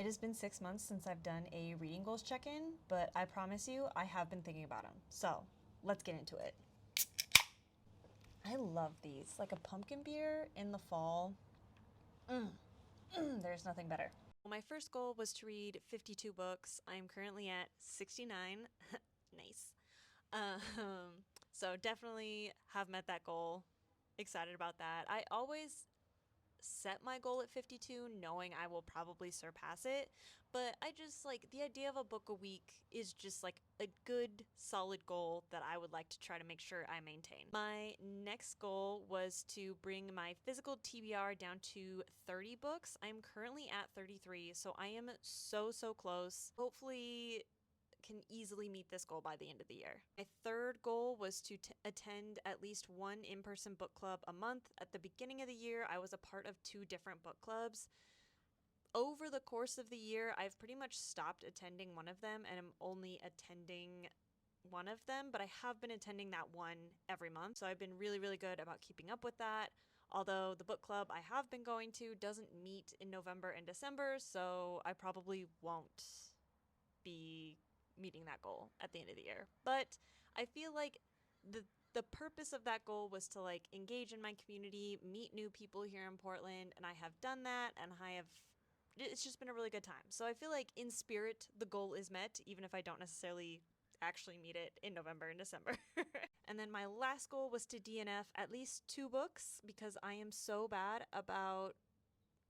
has been 6 months since I've done a reading goals check-in, but I promise you, I have been thinking about them. So, let's get into it. I love these. Like a pumpkin beer in the fall. There's nothing better. Well, my first goal was to read 52 books. I'm currently at 69. Nice. Um, so definitely have met that goal. Excited about that. I always set my goal at 52 knowing I will probably surpass it, but I just like the idea of a book a week is just like a good solid goal that I would like to try to make sure I maintain. My next goal was to bring my physical TBR down to 30 books. I'm currently at 33, so I am so close. Hopefully can easily meet this goal by the end of the year. My third goal was to attend at least one in person book club a month. At the beginning of the year, I was a part of 2 different book clubs. Over the course of the year, I've pretty much stopped attending one of them and I'm only attending one of them, but I have been attending that one every month. So I've been really good about keeping up with that. Although the book club I have been going to doesn't meet in November and December, so I probably won't be meeting that goal at the end of the year. But I feel like the purpose of that goal was to like engage in my community, meet new people here in Portland, and I have done that and I have it's just been a really good time. So I feel like in spirit the goal is met even if I don't necessarily actually meet it in November and December. And then my last goal was to DNF at least 2 books because I am so bad about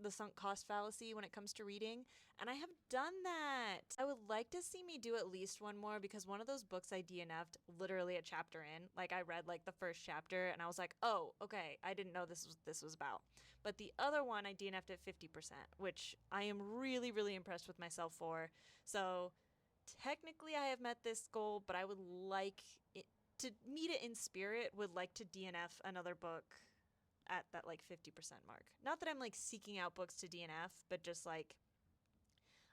the sunk cost fallacy when it comes to reading, and I have done that. I would like to see me do at least one more because one of those books I DNF'd literally a chapter in. Like I read like the first chapter and I was like, "Oh, okay, I didn't know this was what this was about." But the other one I DNF'd at 50%, which I am really impressed with myself for. So, technically I have met this goal, but I would like it to meet it in spirit, would like to DNF another book at that like 50% mark. Not that I'm like seeking out books to DNF, but just like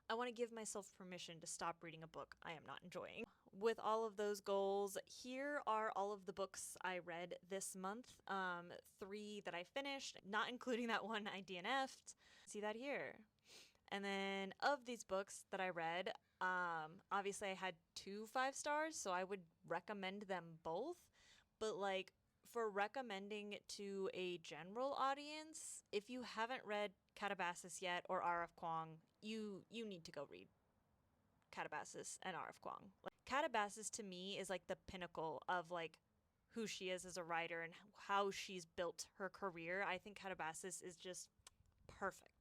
I want to give myself permission to stop reading a book I am not enjoying. With all of those goals, here are all of the books I read this month. 3 that I finished, not including that one I DNF'd. See that here. And then of these books that I read, obviously I had 2 5 stars, so I would recommend them both. But like for recommending to a general audience, if you haven't read Catabasis yet or R.F. Kuang, you need to go read Catabasis and R.F. Kuang. Like, Catabasis to me is like the pinnacle of like who she is as a writer and how she's built her career. I think Catabasis is just perfect.